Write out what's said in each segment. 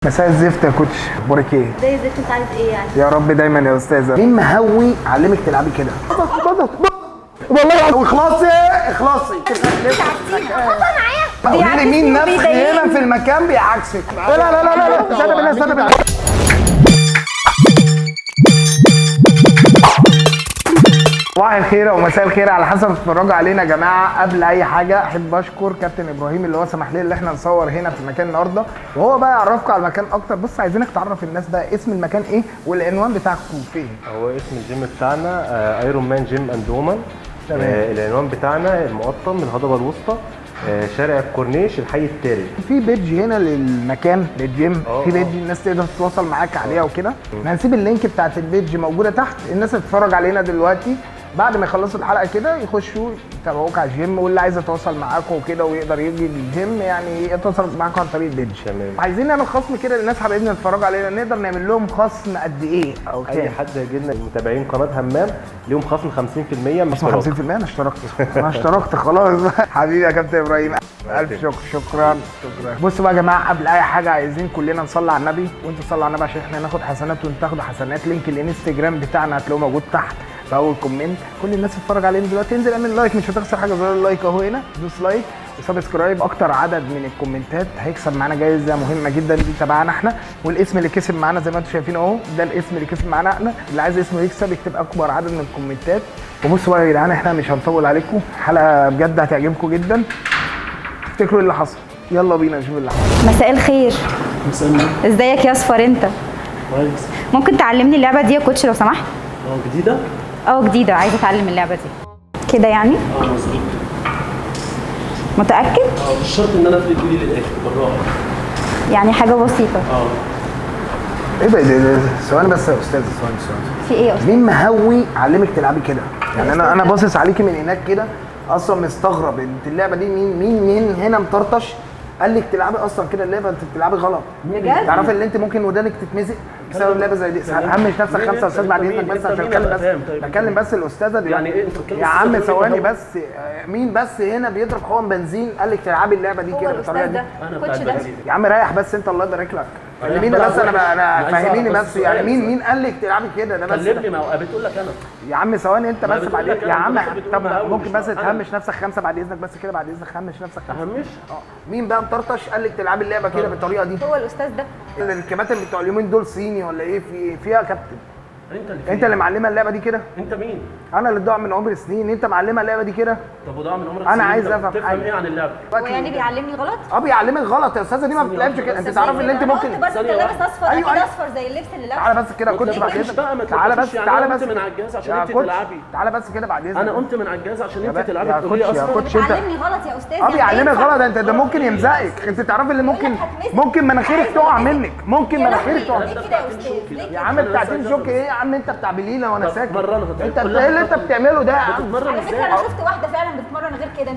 مساء الزفت يا كوتش، اخبارك ايه؟ زي الزفت. انت عايز ايه يعني؟ يا رب دايما يا استاذه. مين مهوي علمك تلعبي كده؟ والله واخلصي اخلصي. قولي لي مين نفخ هنا في المكان بيعكسك؟ لا لا لا لا استنى بالله استنى بالله. صباح الخير او مساء الخير على حسب تتفرجوا علينا يا جماعه. قبل اي حاجه احب اشكر كابتن ابراهيم اللي هو سمح لنا ان احنا نصور هنا في المكان النهارده، وهو بقى يعرفكم على المكان اكتر. بص عايزينك تعرف الناس بقى اسم المكان ايه والعنوان بتاعكم فين. هو اسم الجيم بتاعنا ايرون مان جيم اند وومن. العنوان بتاعنا المقطم الهضبه الوسطى، شارع الكورنيش الحي الثالث. في بيج هنا للمكان للجيم، في بيج الناس تقدر تتواصل معاك عليها وكده. هنسيب اللينك بتاعت البيج موجوده تحت. الناس اللي بتتفرج علينا دلوقتي بعد ما يخلصوا الحلقه كده يخشوا يتابعوك على الجيم، واللي عايز يتواصل معاكم وكده ويقدر يجي الجيم يعني يتواصل معاكم عن طريق البيج. تمام. عايزين نعمل خصم كده للناس حبايبنا يتفرجوا علينا، نقدر نعمل لهم خصم قد ايه او كام؟ اي حد هيجي لنا متابعين قناه همام ليهم خصم 50% من خصم 50%. انا اشتركت خلاص. حبيبي يا كابتن ابراهيم، الف شكرا. بصوا بقى يا جماعه، قبل اي حاجه عايزين كلنا نصلي على النبي، وانتوا صلوا على النبي عشان احنا ناخد حسنات وانتوا تاخدوا حسنات. لينك الانستجرام بتاعنا هتلاقوه موجود تحت في اول كومنت. كل الناس تتفرج علينا دلوقتي انزل اعمل لايك، مش هتخسر حاجه. زر اللايك اهو هنا، دوس لايك وسبسكرايب. اكتر عدد من الكومنتات هيكسب معانا جايزه مهمه جدا دي تبعنا احنا، والاسم اللي كسب معانا زي ما انتم شايفين اهو، ده الاسم اللي كسب معانا احنا. اللي عايز اسمه يكسب يكتب اكبر عدد من الكومنتات. وبصوا بقى يا جدعان، احنا مش هنطول عليكم، حلقه بجد هتعجبكم جدا. افتكروا ايه اللي حصل، يلا بينا نشوف اللي حصل. مساء الخير. مساء النور. ازيك يا اصفر انت؟ كويس. ممكن تعلمني اللعبه دي يا كوتش لو سمحت؟ جديدة؟ جديده، عايزه اتعلم اللعبه دي كده يعني. مظبوط. متاكد؟ مش شرط ان انا افرد ايدي للاخر، بالراحه. يعني حاجه بسيطه. ايه ده ثواني بس يا استاذ، ثواني. في ايه يا استاذ؟ مين مهوي علمك تلعبي كده؟ يعني انا باصص عليكي من هناك كده اصلا مستغرب انت اللعبه دي مين هنا مطرطش قال لك تلعبي اصلا كده اللعبه؟ انت بتلعبي غلط. بجد؟ تعرفي ان انت ممكن ودانك تتمزق بسبب لعبه زي دي. همش نفسك خمسه يا استاذ بعد اذنك بس عشان بكلم بس الاستاذه دي. يعني ايه انت بتتكلم؟ يا عم ثواني بس. مين بس هنا بيضرب حقن بنزين قال لك تلعبي اللعبه دي كده بالطريقه دي؟ انا كوتش ده. يا عم ريح بس انت، الله يبارك لك. كلميني بس انا فهميني بس. يعني مين قال لك تلعبي كده؟ ده بس كلمني. ما هو بتقول لك انا يا عم ثواني انت بس بعد يا عم. طب ممكن مش بس أنا. تهمش نفسك خمسه بعد اذنك بس كده، بعد اذنك همش نفسك خمسه. اهمش. مين بقى مطرطش قال لك تلعبي اللعبه كده بالطريقه دي؟ هو الاستاذ ده. الكباتن بتوع اليومين دول صيني ولا ايه؟ فيها كابتن. انت اللي معلمه اللعبه دي كده؟ انت مين؟ انا اللي ضاع من عمري سنين. انت معلمه اللعبه دي كده؟ طب وضاع من عمرك انا سنين، عايز انت افهم تفهم حاجه. ايه عن اللعبه؟ هو يعني بيعلمني غلط؟ بيعلمك غلط يا استاذه، دي ما بتلعبش كده. انت تعرفي ان انت ممكن برضه انت لابس اصفر. أيوة. اكيد اصفر زي اللبس اللي لابسه. تعالى بس كده كوتش بعد مش بقى ما اذنك. تعالى بس يعني تعالى أنا بس قمت من على الجهاز عشان يا انت كوتش، تلعبي. تعالى بس كده بعد اذنك. انا قمت من على الجهاز عشان انت يا تلعبي. كوتش تقولي يا اصفر. كوتش انت بيعلمني غلط يا استاذ. بيعلمك غلط. انت ده ممكن يمزقك. انت تعرفي ان ممكن مناخيرك تقع منك. ممكن مناخيرك تقع ليه كده يا استاذ؟ يا عم بتاعتين شوك ايه يا عم؟ انت بتاع بليله وانا طب ساكت. مرنها. انت ايه اللي انت بتعمله ده يا عم؟ بتتمرن على فكره ازاي؟ انا شفت واحده فعلا بتتمرن غير كده.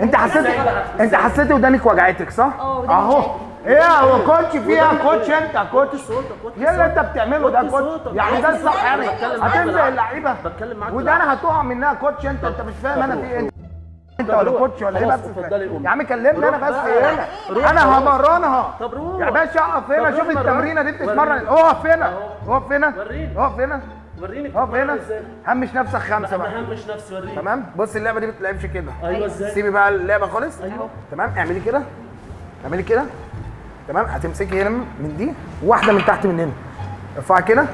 انت حسيتي ودانك وجعتك صح؟ وداني اهو. وجعتني. ايه هو كوتش فيها كوتش؟ انت كوتش صوتك، وطي ايه اللي صوتك. انت بتعمله ده وطي كوتش؟ صوتك. يعني ده الصح يعني؟ بتكلم معاك هتنزل بالعقل. اللعيبه بتكلم معاك وده انا هتقع منها كوتش. انت مش فاهم انا في ايه؟ انت ولا روح. كوتش ولا ايه خلاص، بس؟ اتفضلي قومي. يا عم كلمني انا روح بس بقى. هنا. روح انا خلاص. همرنها طب روح. يا باشا. اقف هنا. طب شوف روح التمرينه دي مرن. بتتمرن. وريني. اقف هنا. اهو. اقف هنا. وريني. اقف هنا. وريني اقف هنا. ازاي. همش نفسك خمسه ما بقى. همش نفسي. وريني. تمام. بص اللعبه دي ما بتلعبش كده. ايوه ازاي؟ سيبي بقى اللعبه خالص. ايوه. تمام. اعملي كده. اعملي كده. تمام. هتمسكي هنا من دي واحده من تحت من هنا. ارفعي كده.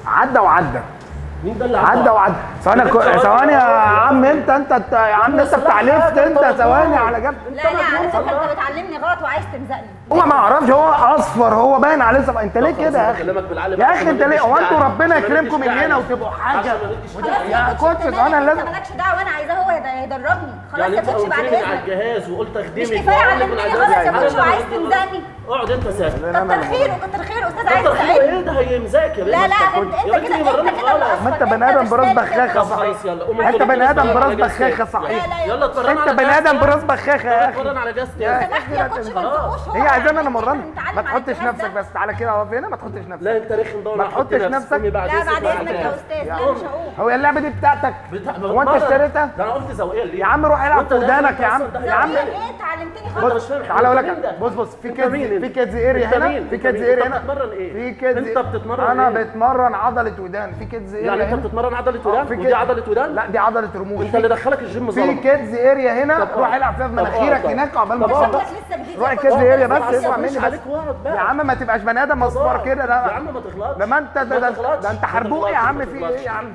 عدى وعدى. مين ده اللي عدى وعدى. ثواني يا عم. انت يا عم انت بتاع ليفت. انت ثواني على جنب. لا على فكره انت بتعلمني غلط وعايز تمزقني. هو ما اعرفش. هو اصفر. هو باين عليه صفر. انت ليه كده يا اخي؟ بكلمك بالعقل. يا اخي انت ليه؟ هو انتوا ربنا يكرمكم من هنا وتبقوا حاجه. يا كوتش انا لازم. مالكش دعوه. انا عايزاه هو يدربني. خلاص يعني يا انت كوتش قلت بعد لي من على اذنك. الجهاز وقلت اخدمك. مش كفايه علمتني غلط يا كوتش وعايز تمزقني. اقعد انت ساكت. كتر خيره كتر خيره استاذ عايز كتر خيره ايه تساعدني. كده هيمزاك يا بنت. لا لا يا بنت يمرنك غلط. ما انت بني ادم براس بخاخه صحيح. خلاص يلا قوم انت بني ادم براس على جاز تاني. بخاخه صحيح. يلا اتمرن انت على بني جاز ادم تاني. براس بخاخه يا اخي. اتمرن على جاز يا تاني. سمحت يا كوتش ما تزقوش. هي عايزانا انا مرن. نتعلم ما على تحطش الجهاز نفسك ده. بس تعالى كده اقف هنا ما تحطش نفسك. لا انت رخم بقى. ما تحطش نفسك. لا بعد اذنك يا استاذ، لا مش هقوم. هو اللعبه دي بتاعتك هو انت اشتريتها؟ ده انا قلت زوقيه ليه؟ يا عم روح العب في ودانك يا عم. يا عم ايه اتعلمتني انت خالص. مش فاهم. تعالى اقول انت مين لك ده؟ بص في انت مين كيدز انت؟ في كيدز اريا انت هنا مين؟ في انت كيدز مين؟ اريا انت هنا بتتمرن ايه؟ في كيدز انت بتتمرن انا ايه؟ بتمرن عضله ودان في كيدز اريا يعني انت هنا. بتتمرن عضله ودان في ودي كده. عضله ودان؟ لا دي عضله رموش. انت اللي دخلك الجيم في ظلم. كيدز اريا هنا طب روح العب فيها في طب مناخيرك طب. هناك عقبال ما طب تخلص. لسه جديد. روح كيدز اريا بس خلاص اسمع مش مني بس. عليك واقعد بقى. يا عم ما تبقاش بني ادم مصفر كده يا لا. عم ما تغلطش. ده ما انت ما ده تغلطش. انت ما حربوق يا تغلطش. عم ما في تغلطش. ايه يا عم؟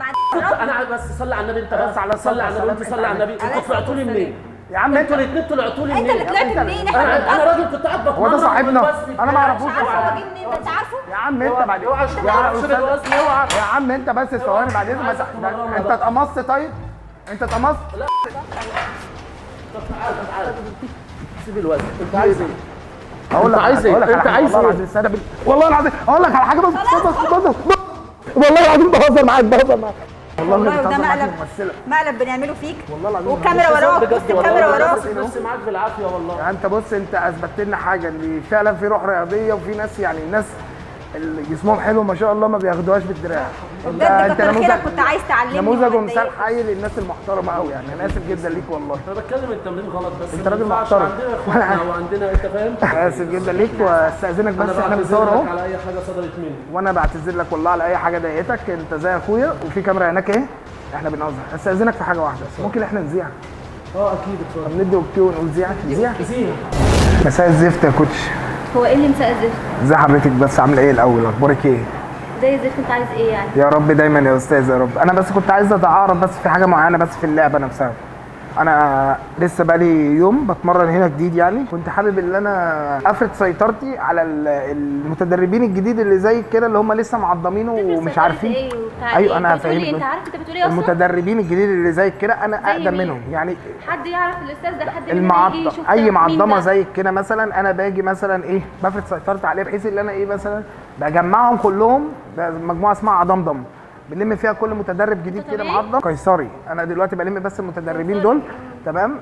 انا بس صلي على النبي انت بس على صلي على النبي. انت الصلاة صلي على النبي. انتوا طلعتوا لي منين؟ يا عم انتوا الاثنين طلعتوا لي انت منين؟ اللي طلعت منين؟ انا راجل كنت قاعد بتمرن. هو ده صاحبنا؟ والوزن انا ما بتاعي. اعرفوش عارفه اصلا. هو جه منين ده انت عارفه؟ يا عم انت بعد اوعى يا عم تشيل الوزن اوعى. يا عم انت بس ثواني بعد اذنك انت اتقمصت طيب؟ انت اتقمصت؟ طب تعالى سيب الوزن. انت عايز ايه؟ هقول لك عايز ايه؟ انت عايز ايه؟ والله العظيم اقول لك على حاجه بس والله العظيم بهزر معاك والله وده بتهزر معاك مقلب ممثلة. مقلب بنعمله فيك. والله العظيم والكاميرا وراك، بص الكاميرا وراك. نفسي معاك بالعافيه والله. يعني انت بص انت اثبتت لنا حاجه ان فعلا في روح رياضيه وفي ناس يعني الناس اللي جسمهم حلو ما شاء الله ما بياخدوهاش بالدراع. بجد كتر خيرك كنت عايز تعلمني. نموذج وما ومثال تضايقش. حي للناس المحترمه قوي يعني انا اسف جدا ليك والله. انا بتكلم التمرين غلط بس انت راجل ما ينفعش. محترم. عندنا اخواتنا وعندنا انت فاهم. اسف جدا ليك واستاذنك بس احنا بنصور اهو على اي حاجه صدرت مني. وانا بعتذر لك والله على اي حاجه ضايقتك انت زي اخويا وفي كاميرا هناك اهي احنا بنهزر استاذنك في حاجه واحده بس ممكن احنا نذيع اكيد اتفضل. ندي اوكي ونقول ذيع زيها. مساء الزفت يا كوتش هو ايه اللي مساء الزفت؟ ازي حضرتك بس عامله ايه الاول اخبارك ايه زي الزفت انت عايز ايه يعني؟ يا رب دايما يا استاذ يا رب انا بس كنت عايز اتعرف بس في حاجه معينه بس في اللعبه نفسها انا لسه بقالي يوم بتمرن هنا جديد يعني كنت حابب ان انا افرض سيطرتي على المتدربين الجديد اللي زي كده اللي هم لسه معضمين ومش عارفين ايه وبتاع ايوه ايه؟ انا انت بتقولي هفهمك انت عارف انت بتقولي ايه اصلا؟ المتدربين الجديد اللي زي كده انا زي اقدم مين؟ منهم يعني حد يعرف الاستاذ ده؟ حد مننا يجي المعضم يشوف اي مين معضمه ده؟ زي كده مثلا انا باجي مثلا ايه بفرض سيطرتي عليه بحيث ان انا ايه مثلا بجمعهم كلهم مجموعه اسمها عضمضم بنلم فيها كل متدرب جديد كده طبيعي؟ معضم قيصري انا دلوقتي بلم بس المتدربين دول تمام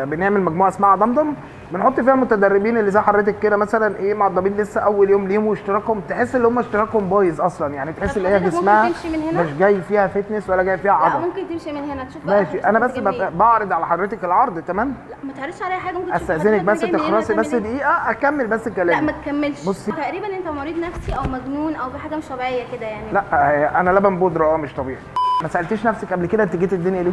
بنعمل مجموعه اسمها عضمضم بنحط فيها المتدربين اللي زي حضرتك كده مثلا ايه معضمين لسه اول يوم ليهم واشتراكهم تحس ان هم اشتراكهم بايظ اصلا يعني تحس ان هي حضرتك ممكن جسمها تمشي من هنا؟ مش جاي فيها فتنس ولا جاي فيها لا عضل ممكن تمشي من هنا تشوف بقى ماشي انا بس هتجيب ايه. بعرض على حضرتك العرض تمام لا ما تعرضش عليا حاجه ممكن تشوف استاذنك حضرتك بس جاي منين تخلصي بس وهتعمل ايه. دقيقه اكمل بس لا كلامي ما تكملش. بصي. تقريبا انت مريض نفسي او مجنون او في حاجه مش طبيعيه كده يعني. لا انا لبن بودره مش طبيعي ما سالتيش نفسك قبل كده انت جيت الدنيا ليه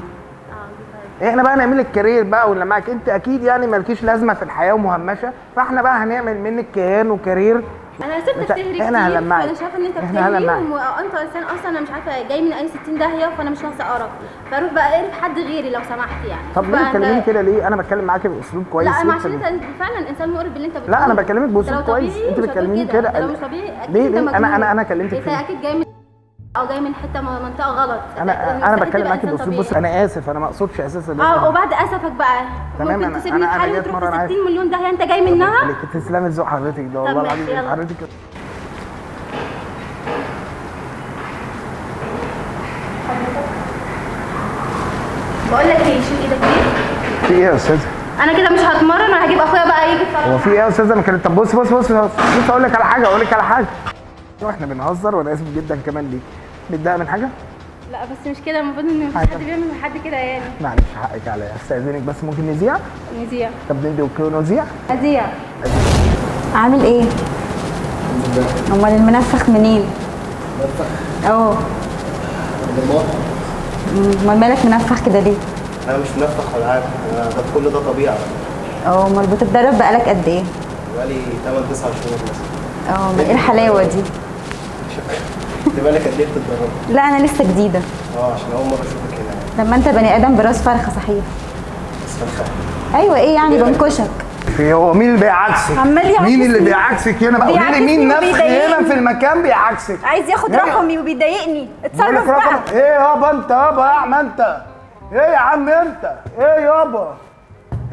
دي احنا بقى نعمل لك كارير بقى ولا معاك انت اكيد يعني مالكيش لازمه في الحياه ومهمشه فاحنا بقى هنعمل منك كيان وكارير انا سبتك تهري كتير احنا هنلمعك. فانا شايفه ان انت احنا هنلمعك. بتهري وانت انسان اصلا انا مش عارفه جاي من اي 60 داهيه فانا مش ناقصه قرف فاروح بقى اقرف حد غيري لو سمحت يعني. طب شوف ليه بقى بتكلميني أنت- كده ليه انا بتكلم معاكي باسلوب كويس لا ما جداً. عشان انت فعلا انسان مقرف باللي انت بتقوله. لا انا بكلمك ده باسلوب لو كويس طبيعي انت مش هتقول بتكلميني كده. كده ده لو مش طبيعي اكيد ليه انت ليه مجنون. انا كلمتك انت في اكيد جاي من او جاي من حته منطقه غلط. انا مستحيل بتكلم تبقى معاكي إنسان باسلوب بص طبيعي. انا اسف انا ما اقصدش اساسا وبعد اسفك بقى تمام، ممكن أنا- تسيب لي أنا الحال جاي وتروح أتمرن في عادي. 60 مليون داهيه انت جاي منها. تسلمي ذوق حضرتك ده والله ماشي، العظيم يلا. حضرتك بقول لك ايه شيل ايدك دي. في ايه يا استاذ انا كده مش هتمرن انا هجيب اخويا بقى يجي هو في ايه يا استاذ انا كنت طب بص اقول لك على حاجه احنا بنهزر وانا اسف جدا كمان ليك متضايق من حاجه لا بس مش كده المفروض ان مفيش حاجة. حد بيعمل من حد كده يعني. معلش حقك عليا استاذنك بس ممكن نذيع نذيع طب ندي اوكي ونذيع اذيع. عامل ايه؟ امال المنفخ منين؟ اه امال مالك منفخ كده ليه؟ انا مش منفخ ولا حاجه انا ده كل ده طبيعي اه امال بتتدرب بقالك قد ايه؟ بقالي 8 9 شهور مثلا اه ما ايه الحلاوه دي؟ انت بقالك قد ايه بتتدرب؟ لا انا لسه جديده. عشان اول مره اشوفك هنا يعني لما انت بني ادم براس فرخه صحيح. بس فرخه ايوه ايه يعني بنكشك. في هو مين اللي بيعكسك عمال يعكسني. مين اللي بيعكسك هنا بقى قولي لي بيعكسني مين نفخ وبيضايقني. هنا في المكان بيعكسك عايز ياخد يعني- رقمي وبيضايقني بقول لك اتصرف بقى. رقم ايه يابا انت يابا يا عم انت ايه يا عم انت ايه يابا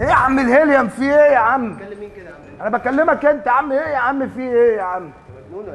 ايه يا عم الهيليوم في ايه يا عم بتكلم مين كده يا عم؟ انا بكلمك انت يا عم ايه يا عم في ايه يا عم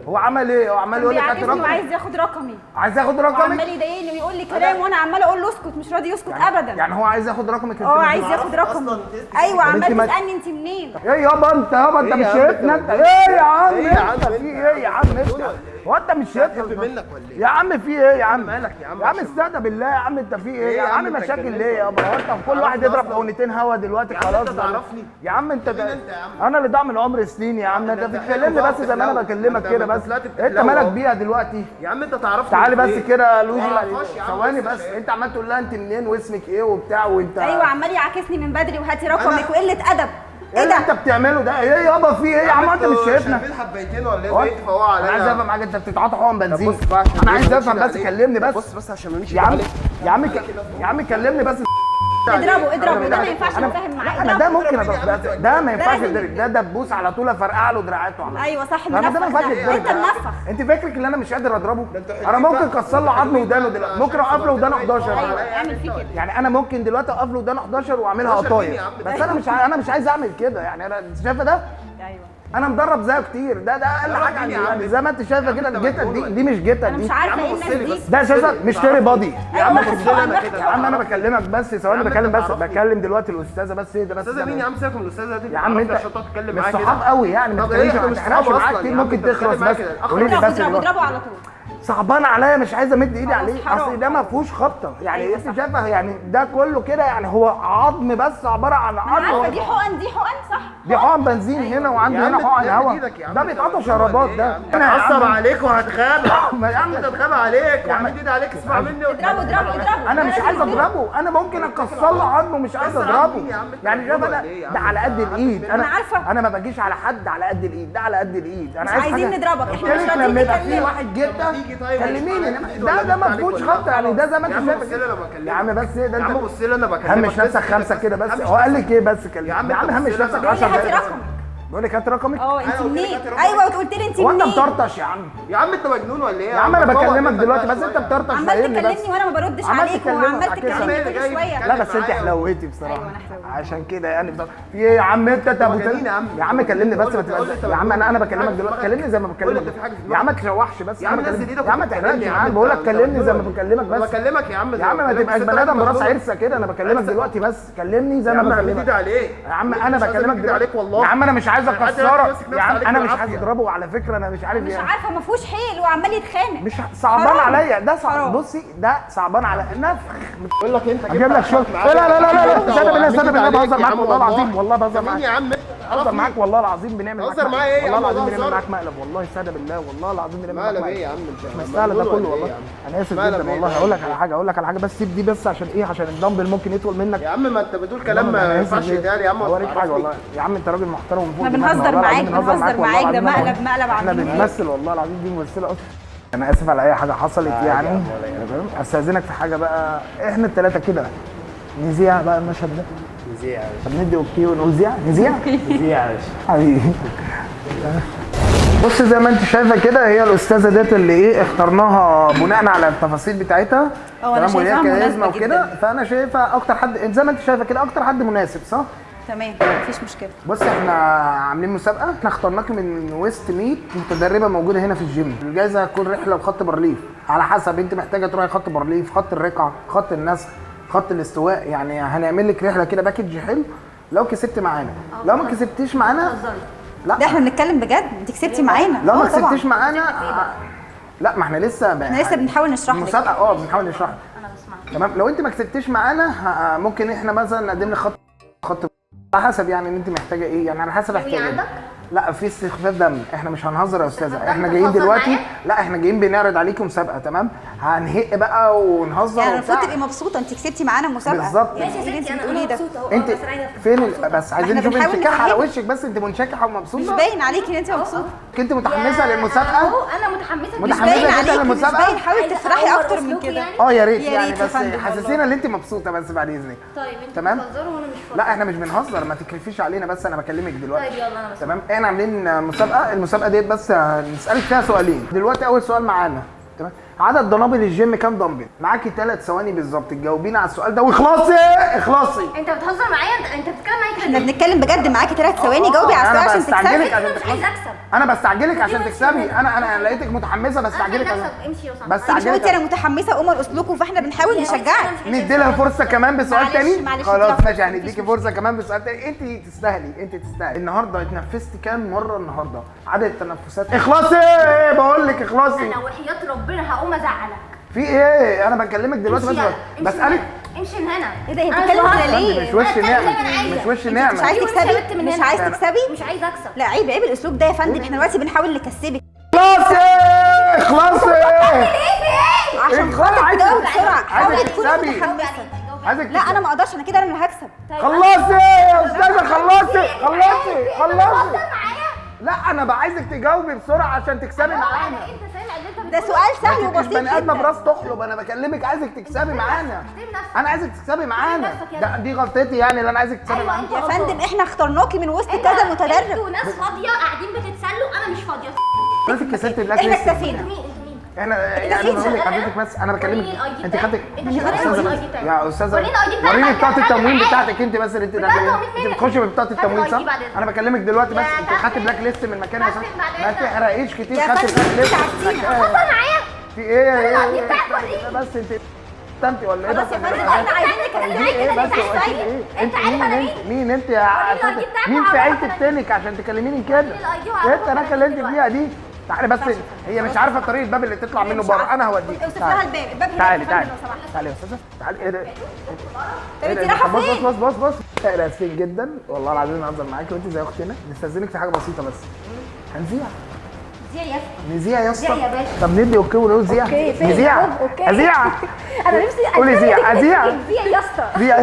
هو عمل ايه؟ هو عمال يقول لك هات بيعاكسني رقمي. وعايز ياخد رقمي عايز ياخد رقمك؟ وعمال يضايقني ويقول لي كلام وانا عماله اقول له اسكت، مش راضي يسكت ابدا. يعني هو عايز ياخد رقمك؟ عايز ياخد رقمي. ايوه انت عمال ما- تسالني انت منين. ايه يابا انت مش شايفنا انت؟ ايه يا عم انت في ايه يا عم انت؟ هو انت مش شايفنا منك ولا ايه؟ يا عم في ايه يا عم؟ مالك يا عم؟ يا عم استهدى بالله يا عم انت في ايه؟ يا يا عم عم انت مشاكل اتكلمت ليه يابا؟ هو انت كل واحد يضرب اصلا. اغنيتين هوا دلوقتي خلاص انت تعرفني؟ يا عم انت انت يا عم؟ انا اللي ضاع من عمر سنين يا عم، انت انت بتكلمني حلو بس زي ما انا بقى بكلمك انت كده ما بس. طلعت انت بتتلوى مالك اهو. بيها دلوقتي؟ يا عم انت تعرفني تعالي من بس فين؟ كده يا لوزي ما اعرفهاش يا عم، ثواني بس بس ايه؟ انت عمال تقول لها انت منين واسمك ايه وبتاع وانت ايوه عمال يعاكسني من بدري وهاتي رقمك وقله ادب. ايه ايه اللي انت ده؟ بتعمله ده؟ ايه يابا في ايه يا عم انت مش شايفنا؟ شايفين حبيتين ولا هو ايه؟ بقيت فوق عليا. انا عايز افهم حاجه، انت بتتعاطى حقن بنزين؟ بص بقى عشان انا عايز ما افهم نمشي بس عليك. كلمني بس بص بس عشان ما نمشي يا عم عليك. يا عم كلمني بس اضربه ده ما ينفعش اتفاهم معاه. انا ده اضربه. ممكن ده ما ينفعش لازم. يتضرب، ده دبوس على طول افرقع له دراعاته على ايوه صح ده ما منفخ ينفعش ده. يتضرب. انت منفخ. انت فاكرك ان انا مش قادر اضربه؟ انتوا انا ممكن حلوين اكسر له عظم ودانه دلوقتي، ممكن اوقف له ودانه 11 ايوه اعمل فيه كده. يعني انا ممكن دلوقتي اوقف له ودانه 11 واعملها 11 مين قطايف، يا عم؟ بس انا مش عايز اعمل كده. يعني انا انت شايفه ده؟ ايوه انا مدرب زيه كتير، ده اقل حاجه عندي. يعني زي ما انت شايفه كده الجتت دي مش جتت انا دي، مش عارفه ايه الناس دي. ده اساسا مش تيري بادي. ايوه واخد حقن يا عم انا بكلمك بس ثواني، بكلم دلوقتي الاستاذه بس ايه ده بس. استاذه مين يا عم؟ سيبك من الاستاذه دي. يا عم انت عشان تقعد تتكلم مش معايا كده. صحاب قوي يعني، ما طب ايه؟ تتكلمش احنا ما مش تحرقش صحاب معاك اصلا كتير، يا عم، ممكن انت بتتكلم تخلص معايا بس. كده. قولي لي بس دلوقتي. اضربه على طول. صعبان عليا مش عايز امد ايدي عليه، حرام. اصل ده ما فيهوش خبطه يعني. انت شايفه يعني ده كله كده يعني هو عظم بس، عباره عن انا عارفه عظم. دي حقن صح. دي حقن بنزين هنا وعنده يا هنا عم حقن ده هوا، بإيدك يا عم، ده انت بيتقطع مجنون شرابات ولا ده. ايه يا عم؟ هتعصب عليك وهتخابى. ما يا عم انت هتخابى عليك وعمال ايدي عليك. اسمع مني. اضربه. انا مش عايز اضربه، انا ممكن اكسر له عظمه مش عايز اضربه. يعني شايف انا ده على قد الايد، أنا عارفة. انا ما باجيش على حد على قد الايد، ده على قد الايد. انا مش عايز عايزين حاجة- نضربك، قلت احنا مش لك راضيين لما يبقى في نكلمك. واحد جدا تيجي طيب كلميني، وتسمعني. ده ما فيهوش خبط يعني، ده زي ما يا انت عم شايف بص لي انا كده. بكلمك. يا عم بس ايه ده يا عم انت بص لي انا بكلمك. همش نفسك خمسه كده بس. هو قال لك ايه بس كلمني يا عم يا عم انت همش بص لي نفسك انا 10 هاتي دقايق. رقمك. بقول لك هات رقمك. انت انا قلت لك منين؟ هات رقمك. ايوه وقلت لي انت هو انت منين؟ مطرطش يا عم؟ يا عم انت مجنون ولا ايه؟ يا عم انا فوق بكلمك منك دلوقتي بقى بس انت شوية. بتطرطش عمال فاهمني بس. تكلمني وانا ما بردش عمال عليك تكلمك، وعمال عكس تكلمني اللي كل جاي شويه. بيتكلم لا بس انت معايا حلوتي بصراحه. ايوه انا حلوة. عشان كده يعني في ايه يا عم انت ابو مجانين يا عم. يا عم كلمني بس ما قول لي انت تبقاش يا عم مجنون. انا بكلمك حاجة في دلوقتي، دماغك. كلمني زي ما قول بكلمك لي في حاجة في يا عم ما دماغك. تشوحش بس. يا عم نزل ايدك يا عم ما وانت تحرقش بتكلمني يا يا عم. عم، بقول لك انت كلمني زي ما مجنون. بكلمك انا بس. بكلمك يا عم. يا عم ما تبقاش بني ادم براس عرسه كده، انا بكلمك عرسة. دلوقتي بس كلمني زي يا ما عم همد بكلمك. ايدي عليك. يا عم انا مش عايز بكلمك امد ايدي دلوقتي عليك والله. يا عم انا مش عايز انا عايز اكسرك امسك نفسي يا عم، عليك انا مش بالعافية. عايز اضربه على فكره، انا مش عارف مش يعني. عارفه ما فيهوش حيل وعمال يتخانق. مش صعبان حرام. عليا ده صعب. حرام. بصي ده صعبان على نفخ. بقول لك انت اجيب لك شغل. لا لا لا لا لا استنى بالله استنى بالله بهزر معاك والله العظيم، والله بهزر مين يا معاك. عم؟ بهزر معاك والله العظيم، بنعمل معاك بهزر معايا ايه يا والله عم؟ العظيم والله بنعمل هزار. معاك مقلب، والله استنى بالله والله العظيم بنعمل معاك مقلب ايه يا مقلب. عم؟ انت مش مستاهل ده كله والله. يا عم؟ انا اسف مقلب جدا ايه والله. ده؟ هقول لك على حاجه بس سيب دي بس عشان ايه؟ عشان الدمبل ممكن يطول منك. يا عم ما انت بتقول كلام ما ينفعش يتقال يا عم. اوريك حاجه والله يا عم، انت راجل محترم وفوق احنا دماغنا، بنهزر والله معاك العظيم بنهزر بنهزر معاك، ده والله العظيم. مقلب احنا عاملين ايه؟ بنمثل والله العظيم، دي ممثله اصلا. انا اسف على اي حاجه حصلت يعني. تمام استاذنك في حاجه بقى، احنا الثلاثه كده نذيع بقى المشهد ده. نذيع يا طب ندي اوكي ونذيع نذيع نذيع يا باشا. حبيبي. بص زي ما انت شايفه كده، هي الاستاذه ديت اللي ايه اخترناها بناء على التفاصيل بتاعتها. اه انا وهي شايفاها كاريزما مناسبه وكده، جدا. فانا شايفه اكتر حد زي ما انت شايفه كده اكتر حد مناسب صح؟ تمام مفيش مشكله. بص احنا عاملين مسابقه، احنا اخترناكي من ويست 100 متدربه موجوده هنا في الجيم. الجائزه هتكون رحله بخط بارليف، على حسب انت محتاجه تروحي خط بارليف، خط الرقعه، خط النسخ، خط الاستواء. يعني هنعمل لك رحله كده باكج حلو لو كسبت معانا. لو ما كسبتيش معانا لا ده احنا بنتكلم بجد، انت كسبتي معانا. لو ما اه طبعاً. كسبتيش معانا لا ما احنا لسه احنا لسه بنحاول نشرح لك. المسابقه بنحاول نشرح لك. تمام لو انت ما كسبتيش معانا ممكن احنا مثلا نقدم لك خط على حسب يعني ان انت محتاجه ايه، يعني على حسب احتياجاتك. عندك؟ لا في استخفاف دم، احنا مش هنهزر يا استاذه، استخفاف احنا دم جايين بتهزر دلوقتي معايا؟ لا احنا جايين بنعرض عليكم مسابقه. تمام هنهق بقى ونهزر يعني المفروض وبتاع. تبقي مبسوطه، انت كسبتي معانا مسابقه. بالظبط. يعني ماشي ايه يا اللي ستي انت انا بتقوليه ده؟ مبسوطه اهو. انت بس أنا فين مبسوطة. بس عايزين احنا نشوف بنحاول انشكاح على نفهمك. وشك بس، انت منشكحه مش ومبسوطه. باين عليكي ان انت مبسوطه. انت متحمسه يا للمسابقه؟ اهو انا متحمسه مش متحمسة باين جدا عليكي، مش للمسابقة؟ باين. حاولي عايزة تفرحي أعور اكتر من أسلوبي كده. يعني؟ يا ريت يا يعني ريت يا بس فندم حسسينا والله. ان انت مبسوطه بس بعد اذنك. طيب انتوا تمام. بتهزروا وانا مش فاضيه. لا احنا مش بنهزر، ما تكرفيش علينا بس انا بكلمك دلوقتي. طيب يلا انا بس. تمام احنا عاملين مسابقه، المسابقه ديت بس هنسالك فيها سؤالين. دلوقتي اول سؤال معانا تمام. عدد دنابل الجيم كام دمبل؟ معاكي 3 ثواني بالظبط تجاوبيني على السؤال ده واخلصي اخلصي. انت بتهزر معايا؟ انت بتتكلم معايا احنا بنتكلم بجد، معاكي 3 ثواني جاوبي على السؤال انا عشان بستعجلك تكسبي. عشان مش عايزه تخلصي. اكسب. انا بستعجلك عشان تكسبي. انا لقيتك متحمسه بستعجلك انا عشان امشي لو سمحت. مش قلتي انا بستعجلك. متحمسه اقوم ارقص لكم، فاحنا بنحاول نشجعك. ندي لها فرصه كمان بسؤال معلش، تاني. معلش، خلاص اديها ماشي، فرصة، هنديكي مفيش فرصه كمان بسؤال تاني. انت تستاهلي. النهارده اتنفستي كام مره النهارده؟ عدد التنفسات. اخلصي بقول لك اخلصي. انا وحياة ربنا هقوم ازعلك. في ايه؟ انا بكلمك دلوقتي امشي بس يلا، امشي بسالك. من هنا. امشي من هنا. ايه ده، هي أنا مش بتتكلم بهزر. كده ليه؟ مش وش أنا نعمه، بتكلم أنا عايزة. مش وش مش نعمه. عايز أيوة، أنت هربت تكسبي؟ من مش هنا. عايز لا. تكسبي؟ مش عايزه اكسب. لا عيب الاسلوب ده يا فندم، احنا دلوقتي بنحاول نكسبك اخلصي اخلصي. عشان خاطر عايزة- تجاوب بسرعه. حاولي عايزة تكوني تكسبي. متحمسه. عايزك لا انا ما اقدرش، انا كده انا اللي هكسب. خلصي يا استاذه خلصي. بتهزر معايا؟ لا انا بقى عايزك تجاوبي بسرعه عشان تكسبي معانا. انت سامع اللي انت ده بتقوله؟ سؤال سهل مش وبسيط بني ادمه جدا. براس تخلب. انا بكلمك عايزك تكسبي معانا. احترم نفسك. انا عايزك تكسبي معانا. نفسك يلا. دي غلطتي يعني اللي انا عايزك تكسبي أيوة، معانا. انت يا فندم احنا اخترناكي من وسط كذا متدرب. انتوا ناس فاضيه قاعدين بتتسلوا، انا مش فاضيه. ماسك كسبت البلاك احنا ليست. اكتفينا. انتوا مين؟ احنا يعني اكتفيت. بقول لك حضرتك بس انا بكلمك. وريني الاي دي انت بتاعك. خدتك انت يا شغال استاذه الاي دي بتاعك. يا استاذه وريني الاي دي بتاعك. وريني بطاقه هات التموين معايا. بتاعتك انت بس اللي انت بطاقة داخله. التموين انت بتخشي ببطاقه هات التموين صح؟ الاي دي بعدين. انا بكلمك دلوقتي بس يا انت كابتن. خدت بلاك ليست من مكان يا كابتن استاذ. بعدين. ما تحرقيش كتير. يا خدت فندم، بلاك ليست. تعبتينا. بتهزر معايا؟ في ايه الاي دي بتاعك وريني. بس انت ولا ايه خلاص بس؟ يا فندم احنا عايزين نكسبك. ايه بس انت هو اكيد عارف ايه؟ انت عارف انا مين؟ مين انت يا وريني أستاذة؟ الاي دي بتاعك مين في وهعرفك عيلة انا التنك عشان تكلميني كده؟ وريني الاي دي وهعرفك ايه التناكه انا اللي انت مين فيها دي؟ تعالي بس هي مش عارفه طريق الباب اللي تطلع منه بره. انا هوديك. اوصف لها الباب، الباب هناك تعالي يا تعالي فندم لو سمحت. تعالي يا استاذه تعالي. ايه ده؟ طب انت رايحه بص فين؟ بص بص بص. احنا اسفين جدا والله العظيم نهزر معاكي وانت زي اختنا. نستاذنك في حاجه بسيطه بس. هنذيع. دي يا اسطى. نذيع يا اسطى. نذيع يا باشا. طب ندي اوكي ونقول زيع. اوكي، فين؟ نذيع. اوكي. اذيع. انا نفسي قولي زيع. اذيع. يا اسطى زيع.